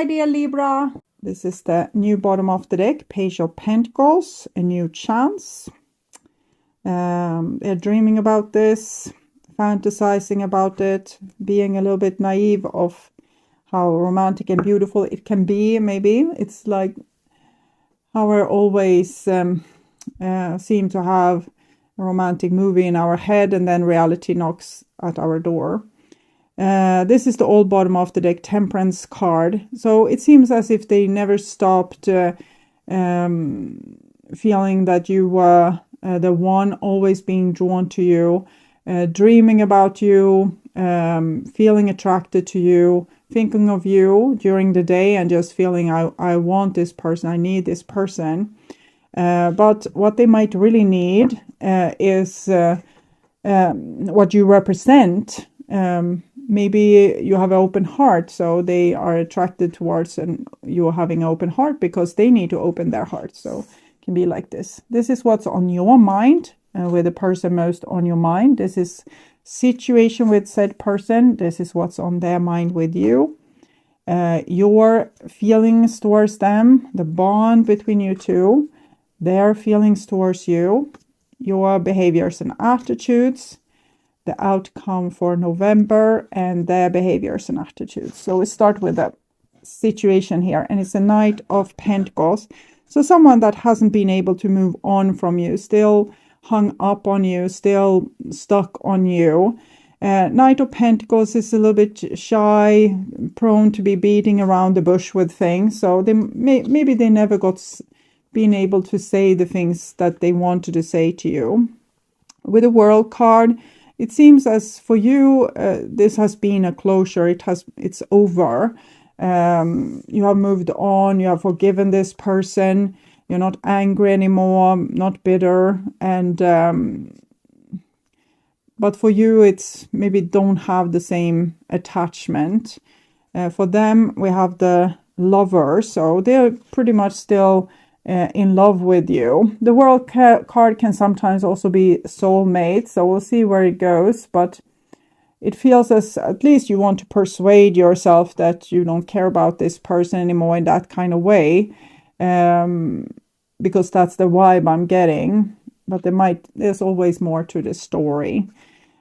my dear Libra. This is the new bottom of the deck, Page of Pentacles, a new chance. They're dreaming about this, fantasizing about it, being a little bit naive of how romantic and beautiful it can be. Maybe it's like how we always seem to have a romantic movie in our head and then reality knocks at our door. This is the old bottom of the deck, Temperance card. So it seems as if they never stopped feeling that you were the one, always being drawn to you, dreaming about you, feeling attracted to you, thinking of you during the day and just feeling I want this person, I need this person. But what they might really need is what you represent. Maybe you have an open heart, so they are attracted towards and you're having an open heart because they need to open their heart. So it can be like this. This is what's on your mind, with the person most on your mind. This is situation with said person. This is what's on their mind with you. Your feelings towards them, the bond between you two, their feelings towards you, your behaviors and attitudes, the outcome for November, and their behaviors and attitudes. So we start with the situation here, and it's a Knight of Pentacles. So someone that hasn't been able to move on from you, still hung up on you, still stuck on you. Knight of Pentacles is a little bit shy, prone to be beating around the bush with things. So they maybe they never been able to say the things that they wanted to say to you. With the World card, it seems as for you, this has been a closure. It's over. You have moved on. You have forgiven this person. You're not angry anymore, not bitter. And but for you, it's maybe don't have the same attachment. For them, we have the Lover. So they're pretty much still in love with you. The World card can sometimes also be soulmate, so we'll see where it goes, but it feels as at least you want to persuade yourself that you don't care about this person anymore in that kind of way, because that's the vibe I'm getting. But there's always more to the story.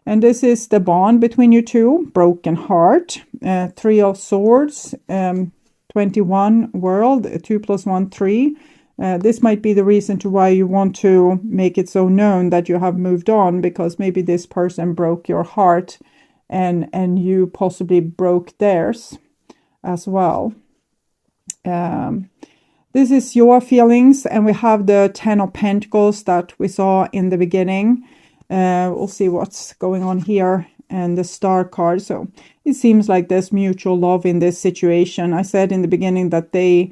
And this is the bond between you two, broken heart, 3 of Swords, 21 World, 2 + 1 3. This might be the reason to why you want to make it so known that you have moved on, because maybe this person broke your heart and you possibly broke theirs as well. This is your feelings, and we have the 10 of Pentacles that we saw in the beginning. We'll see what's going on here, and the Star card. So it seems like there's mutual love in this situation. I said in the beginning that they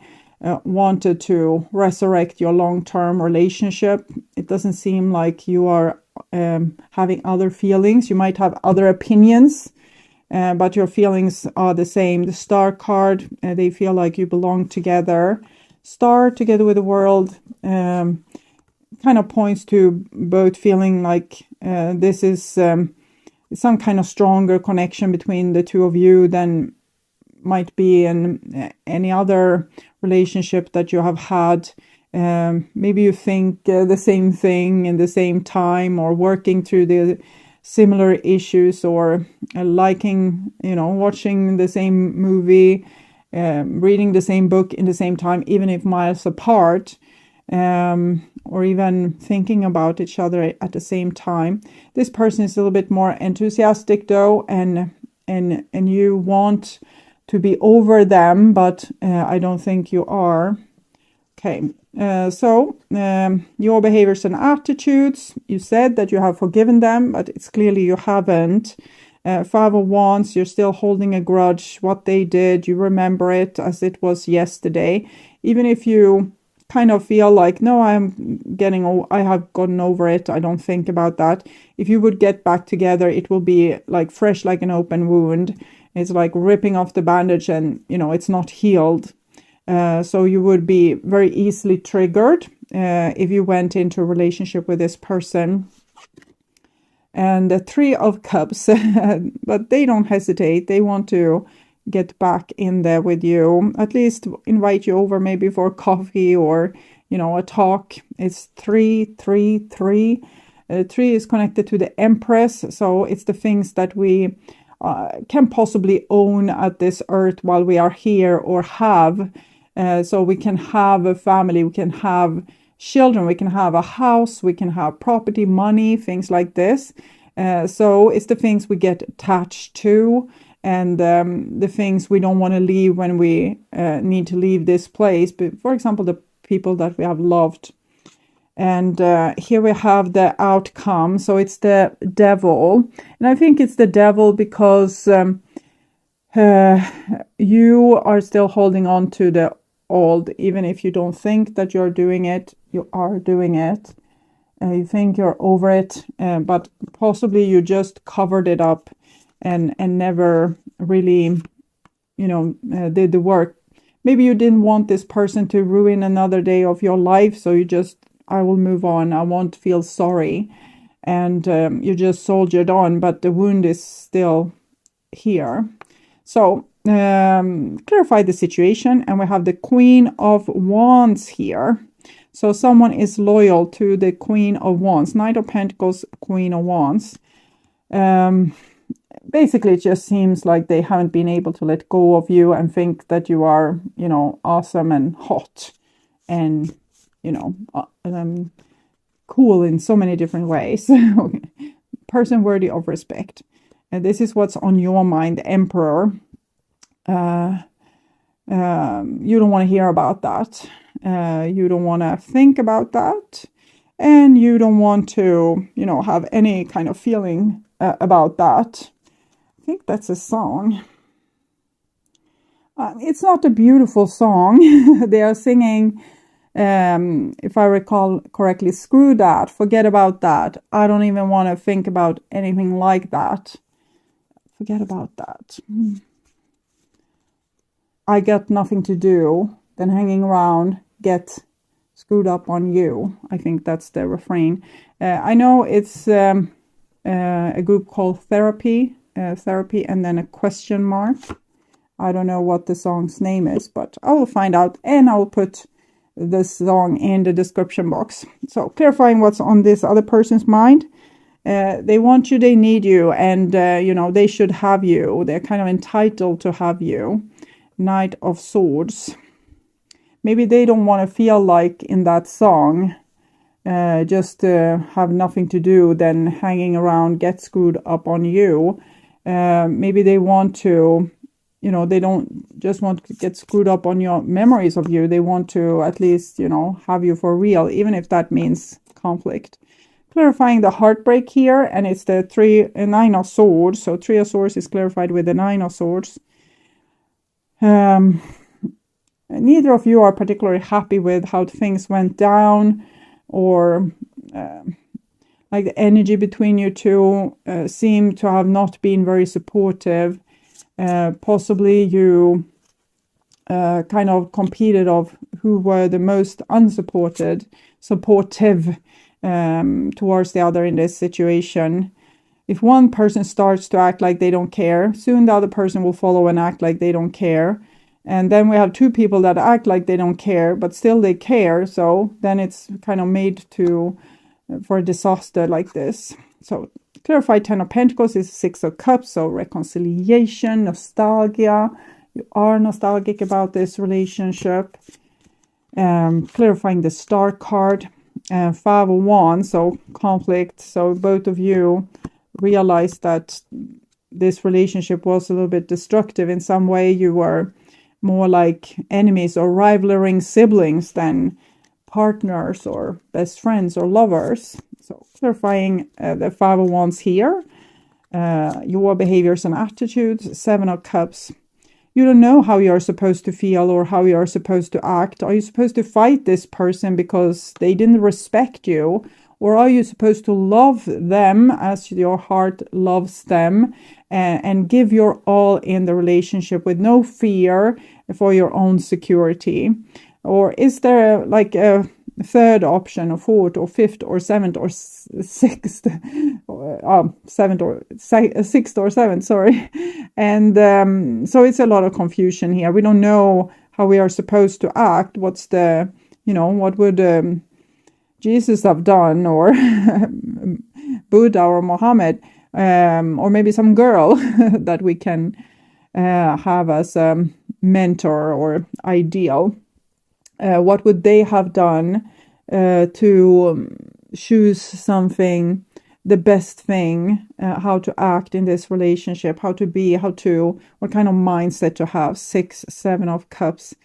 wanted to resurrect your long-term relationship. It doesn't seem like you are having other feelings. You might have other opinions, but your feelings are the same. The Star card, they feel like you belong together. Star together with the World kind of points to both feeling like this is some kind of stronger connection between the two of you than might be in any other relationship that you have had. Maybe you think the same thing in the same time, or working through the similar issues, or liking, watching the same movie, reading the same book in the same time, even if miles apart, or even thinking about each other at the same time. This person is a little bit more enthusiastic though, and you want to be over them, but I don't think you are. Okay, so your behaviors and attitudes, you said that you have forgiven them, but it's clearly you haven't. 5 of Wands, you're still holding a grudge. What they did, you remember it as it was yesterday. Even if you kind of feel like, no, I have gotten over it, I don't think about that. If you would get back together, it will be like fresh, like an open wound. It's like ripping off the bandage and, it's not healed. So you would be very easily triggered if you went into a relationship with this person. And the 3 of Cups, but they don't hesitate. They want to, get back in there with you, at least invite you over maybe for coffee or, you know, a talk. It's 333. 3 is connected to the Empress, so it's the things that we can possibly own at this earth while we are here, or have. So we can have a family, we can have children, we can have a house, we can have property, money, things like this. So it's the things we get attached to, and the things we don't want to leave when we need to leave this place. But for example, the people that we have loved. And here we have the outcome. So it's the devil. And I think it's the devil because you are still holding on to the old. Even if you don't think that you're doing it, you are doing it. You think you're over it, but possibly you just covered it up and never really, you know, did the work. Maybe you didn't want this person to ruin another day of your life, so you just, I will move on, I won't feel sorry. And you just soldiered on, but the wound is still here. So clarify the situation, and we have the Queen of Wands here. So someone is loyal to the Queen of Wands, Knight of Pentacles, Queen of Wands. Basically, it just seems like they haven't been able to let go of you and think that you are, you know, awesome and hot and, you know, cool in so many different ways. Person worthy of respect. And this is what's on your mind, the Emperor. You don't want to hear about that. You don't want to think about that. And you don't want to, you know, have any kind of feeling about that. I think that's a song. It's not a beautiful song. They are singing, if I recall correctly, screw that, forget about that. I don't even want to think about anything like that. Forget about that. I got nothing to do than hanging around, get screwed up on you. I think that's the refrain. I know it's a group called Therapy, and then a question mark. I don't know what the song's name is, but I will find out, and I will put this song in the description box. So clarifying what's on this other person's mind. They want you, they need you, and you know, they should have you. They're kind of entitled to have you. Knight of Swords. Maybe they don't want to feel like in that song, just have nothing to do than hanging around, get screwed up on you. Maybe they want to, you know, they don't just want to get screwed up on your memories of you. They want to at least, you know, have you for real, even if that means conflict. Clarifying the heartbreak here, and it's the 9 of Swords. So 3 of Swords is clarified with the 9 of Swords. Neither of you are particularly happy with how things went down, or like the energy between you two seem to have not been very supportive. Possibly you kind of competed of who were the most supportive towards the other in this situation. If one person starts to act like they don't care, soon the other person will follow and act like they don't care. And then we have two people that act like they don't care, but still they care. So then it's kind of made for a disaster like this. So clarify 10 of Pentacles is 6 of Cups. So reconciliation, nostalgia. You are nostalgic about this relationship. Clarifying the Star card. 5 of Wands, so conflict. So both of you realized that this relationship was a little bit destructive in some way. You were more like enemies or rivaling siblings than partners or best friends or lovers. So clarifying the 5 of Wands here. Your behaviors and attitudes. 7 of Cups. You don't know how you're supposed to feel or how you're supposed to act. Are you supposed to fight this person because they didn't respect you? Or are you supposed to love them as your heart loves them, and give your all in the relationship with no fear for your own security? Or is there like a third option, or fourth, or fifth, or seventh, or sixth, sixth or seventh, sorry. And so it's a lot of confusion here. We don't know how we are supposed to act. What's the, what would Jesus have done, or Buddha or Mohammed, or maybe some girl that we can have as a mentor or ideal. What would they have done to choose something, the best thing, how to act in this relationship, how to be, what kind of mindset to have? 6, 7 of cups.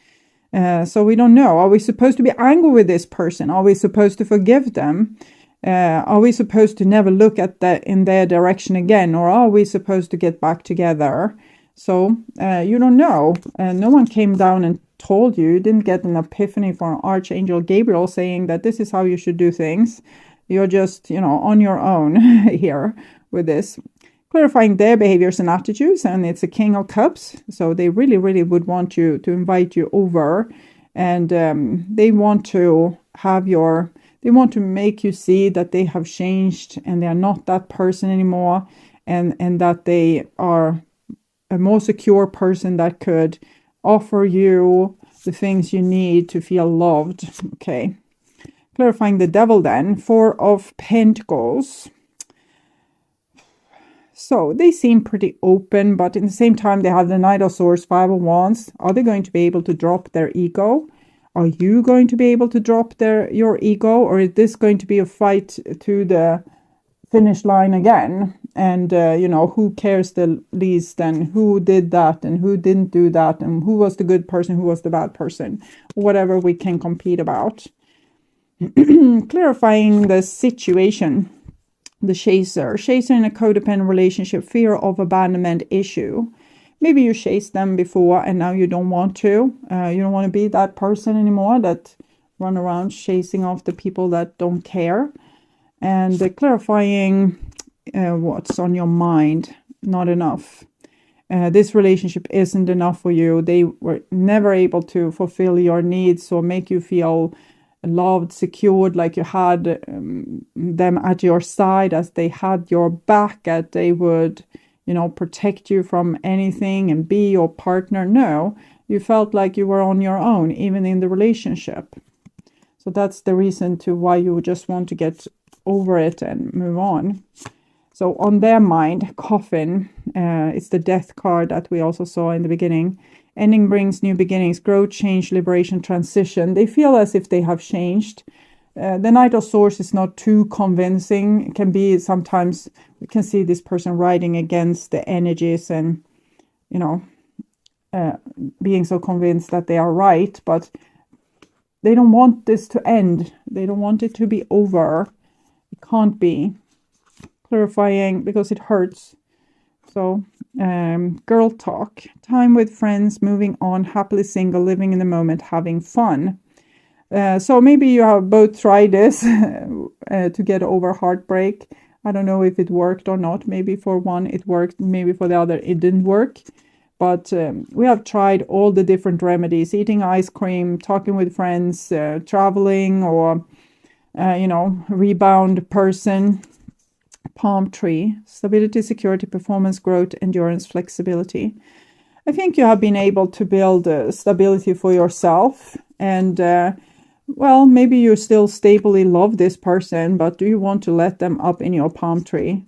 So we don't know. Are we supposed to be angry with this person? Are we supposed to forgive them? Are we supposed to never look at that in their direction again? Or are we supposed to get back together? So you don't know. No one came down and told you. You didn't get an epiphany from Archangel Gabriel saying that this is how you should do things. You're just, on your own here with this. Clarifying their behaviors and attitudes, and it's a King of Cups. So they really, really would want you to invite you over, and they want to make you see that they have changed and they are not that person anymore, and that they are a more secure person that could offer you the things you need to feel loved. Okay. Clarifying the Devil then. 4 of Pentacles. So they seem pretty open, but in the same time they have the Knight of Swords, 5 of Wands. Are they going to be able to drop their ego? Are you going to be able to drop your ego? Or is this going to be a fight to the finish line again? And, who cares the least, and who did that and who didn't do that, and who was the good person, who was the bad person, whatever we can compete about. Clarifying the situation. The chaser in a codependent relationship, fear of abandonment issue. Maybe you chased them before and now you don't want to. You don't want to be that person anymore that run around chasing after people that don't care. And clarifying what's on your mind. Not enough. This relationship isn't enough for you. They were never able to fulfill your needs or make you feel loved, secured, like you had them at your side, as they had your back, that they would, protect you from anything and be your partner. No, you felt like you were on your own, even in the relationship. So that's the reason to why you just want to get over it and move on. So on their mind, Coffin, it's the Death card that we also saw in the beginning. Ending brings new beginnings, growth, change, liberation, transition. They feel as if they have changed. The Knight of Swords is not too convincing. It can be sometimes, we can see this person riding against the energies and, being so convinced that they are right. But they don't want this to end. They don't want it to be over. It can't be. Clarifying because it hurts. So, girl talk, time with friends, moving on, happily single, living in the moment, having fun. So maybe you have both tried this to get over heartbreak. I don't know if it worked or not. Maybe for one it worked, maybe for the other it didn't work. But we have tried all the different remedies, eating ice cream, talking with friends, traveling, or, rebound person. Palm tree, stability, security, performance, growth, endurance, flexibility. I think you have been able to build stability for yourself, and maybe you still stably love this person, but do you want to let them up in your palm tree?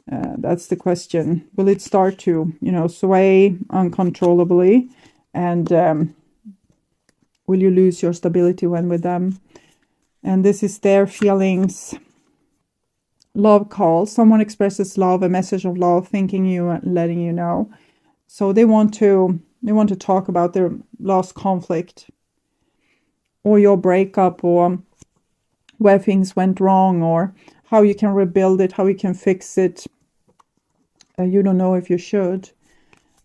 That's the question. Will it start to, sway uncontrollably, and will you lose your stability when with them? And this is their feelings. Love call. Someone expresses love, a message of love, thanking you and letting you know. So they want to talk about their last conflict, or your breakup, or where things went wrong, or how you can rebuild it, how you can fix it. You don't know if you should.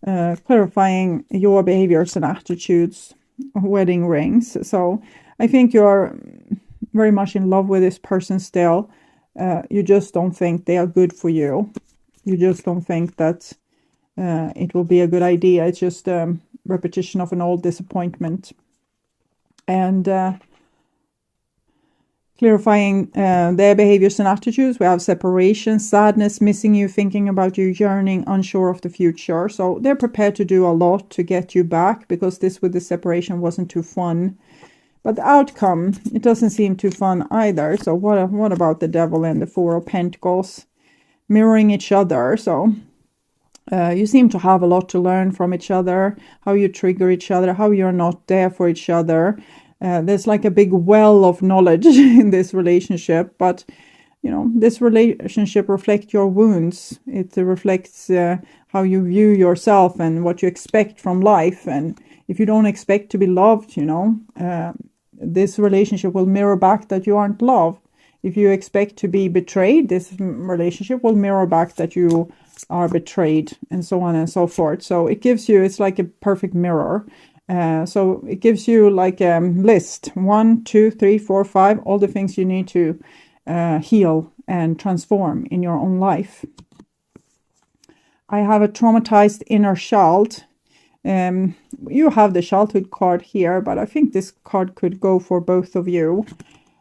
Clarifying your behaviors and attitudes. Wedding rings. So I think you're very much in love with this person still. You just don't think they are good for you. You just don't think that it will be a good idea. It's just a repetition of an old disappointment. And clarifying their behaviors and attitudes. We have separation, sadness, missing you, thinking about you, yearning, unsure of the future. So they're prepared to do a lot to get you back, because this with the separation wasn't too fun. But the outcome, it doesn't seem too fun either. So what about the Devil and the Four of Pentacles? Mirroring each other. So you seem to have a lot to learn from each other, how you trigger each other, how you're not there for each other. There's like a big well of knowledge in this relationship, but you know, this relationship reflects your wounds. It reflects how you view yourself and what you expect from life. And if you don't expect to be loved, you know, this relationship will mirror back that you aren't loved. If you expect to be betrayed, this relationship will mirror back that you are betrayed, and so on and so forth. So it gives you, it's like a perfect mirror. So it gives you like a list, 1, 2, 3, 4, 5, all the things you need to heal and transform in your own life. I have a traumatized inner child. You have the childhood card here, but I think this card could go for both of you.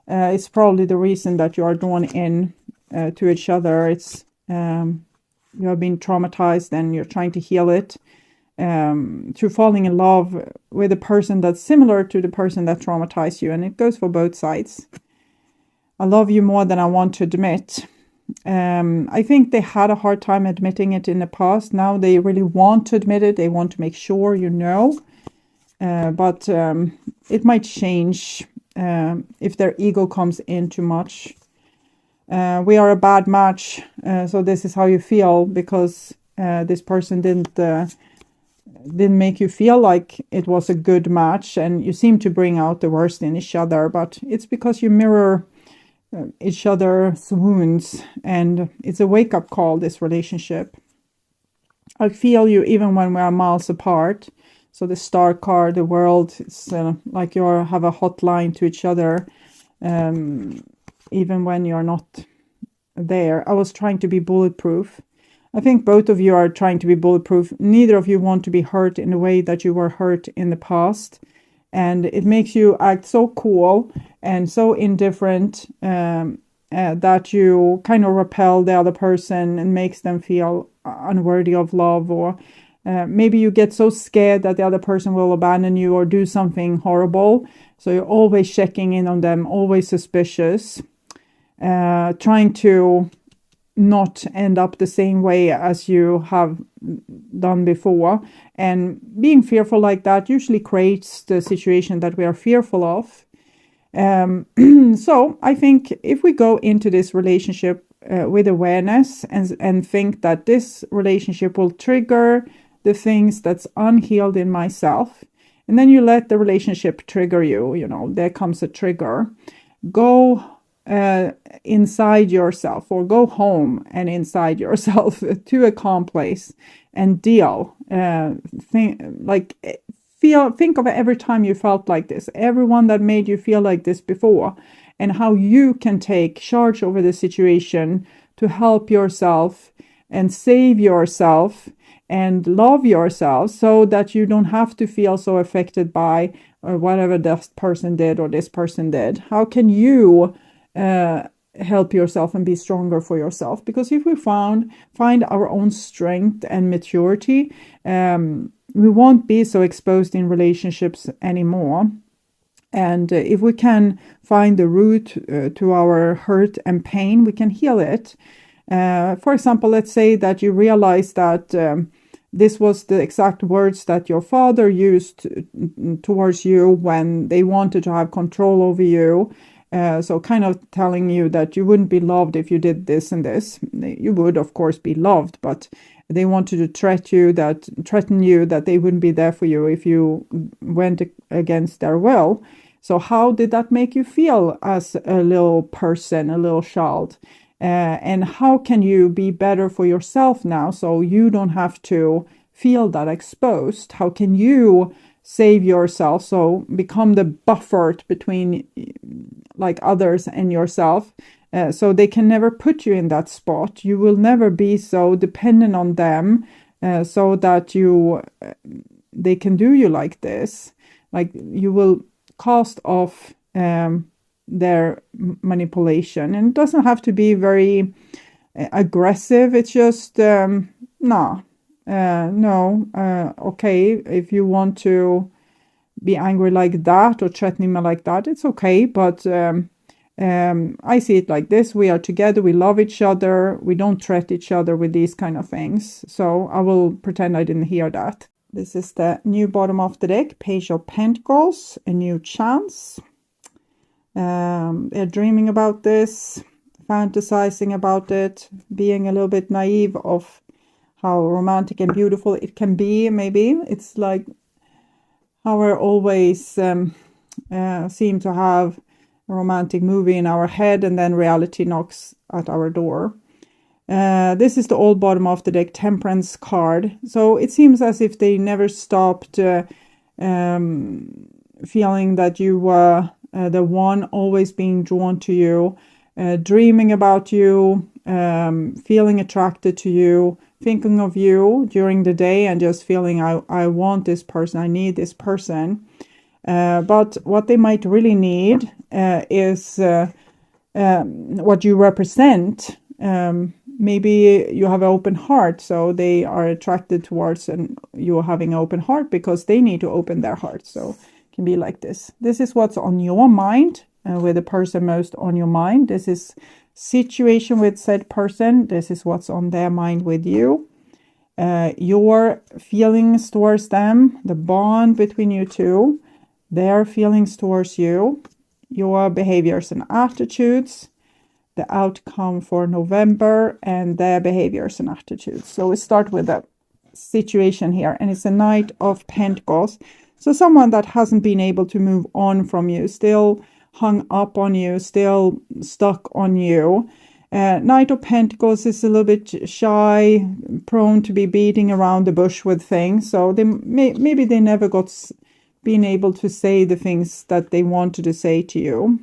It's probably the reason that you are drawn in to each other. It's you have been traumatized and you're trying to heal it through falling in love with a person that's similar to the person that traumatized you. And it goes for both sides. I love you more than I want to admit. I think they had a hard time admitting it in the past. Now they really want to admit it. They want to make sure you know. But it might change if their ego comes in too much. We are a bad match. So this is how you feel because this person didn't make you feel like it was a good match. And you seem to bring out the worst in each other. But it's because you mirror each other's wounds, and it's a wake-up call, this relationship. I feel you even when we are miles apart. So the star card, the world, it's like you have a hotline to each other, even when you're not there. I was trying to be bulletproof. I think both of you are trying to be bulletproof. Neither of you want to be hurt in the way that you were hurt in the past. And it makes you act so cool and so indifferent that you kind of repel the other person and makes them feel unworthy of love. Or maybe you get so scared that the other person will abandon you or do something horrible. So you're always checking in on them, always suspicious, trying to not end up the same way as you have done before. And being fearful like that usually creates the situation that we are fearful of. So I think if we go into this relationship with awareness and think that this relationship will trigger the things that's unhealed in myself, and then you let the relationship trigger you, you know, there comes a trigger. Go inside yourself, or go home and inside yourself to a calm place and deal. Think of every time you felt like this, everyone that made you feel like this before, and how you can take charge over the situation to help yourself and save yourself and love yourself, so that you don't have to feel so affected by whatever this person did or this person did. How can you help yourself and be stronger for yourself? Because if we find our own strength and maturity, we won't be so exposed in relationships anymore. And if we can find the root to our hurt and pain, we can heal it. For example, let's say that you realize that this was the exact words that your father used towards you when they wanted to have control over you. So kind of telling you that you wouldn't be loved if you did this and this. You would, of course, be loved, but they wanted to threaten you that they wouldn't be there for you if you went against their will. So how did that make you feel as a little person, a little child? And how can you be better for yourself now so you don't have to feel that exposed? How can you save yourself, so become the buffer between like others and yourself, so they can never put you in that spot. You will never be so dependent on them, so that they can do you like this. Like you will cast off their manipulation. And it doesn't have to be very aggressive. It's just, no, okay, if you want to be angry like that or threatening me like that, it's okay. But I see it like this. We are together. We love each other. We don't threaten each other with these kind of things. So I will pretend I didn't hear that. This is the new bottom of the deck, Page of Pentacles, a new chance. They're dreaming about this, fantasizing about it, being a little bit naive of how romantic and beautiful it can be. Maybe it's like how we always seem to have a romantic movie in our head, and then reality knocks at our door. This is the old bottom of the deck, Temperance card. So it seems as if they never stopped feeling that you were the one, always being drawn to you, dreaming about you, feeling attracted to you, thinking of you during the day, and just feeling I want this person, I need this person. But what they might really need is what you represent. Maybe you have an open heart, so they are attracted towards, and you're having an open heart because they need to open their heart. So it can be like this. This is what's on your mind, with the person most on your mind. This is situation with said person. This is what's on their mind with you. Your feelings towards them, the bond between you two, their feelings towards you, your behaviors and attitudes, the outcome for November, and their behaviors and attitudes. So we start with the situation here, and it's a Knight of Pentacles. So someone that hasn't been able to move on from you, still hung up on you, still stuck on you. Knight of Pentacles is a little bit shy, prone to be beating around the bush with things. So they maybe they never been able to say the things that they wanted to say to you.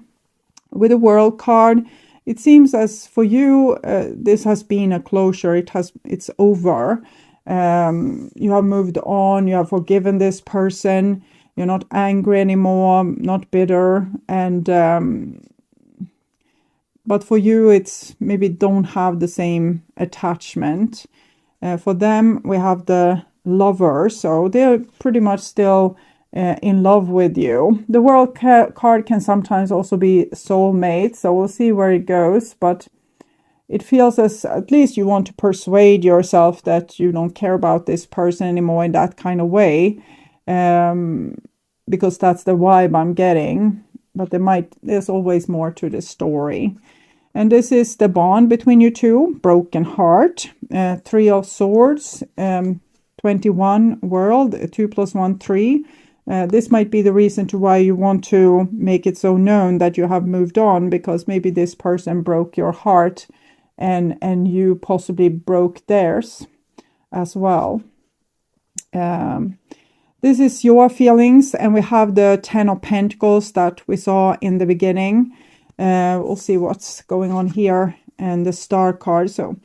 With the World card, it seems as for you, this has been a closure. It's over. You have moved on. You have forgiven this person. You're not angry anymore, not bitter. And but for you, it's maybe don't have the same attachment. For them, we have the Lover. So they're pretty much still in love with you. The World card can sometimes also be soulmate, so we'll see where it goes, but it feels as at least you want to persuade yourself that you don't care about this person anymore in that kind of way, because that's the vibe I'm getting. But there's always more to the story. And this is the bond between you two, broken heart, 3 of Swords, 21 world, 2 + 1 3. This might be the reason to why you want to make it so known that you have moved on, because maybe this person broke your heart and you possibly broke theirs as well. This is your feelings, and we have the 10 of Pentacles that we saw in the beginning. We'll see what's going on here, and the Star card. So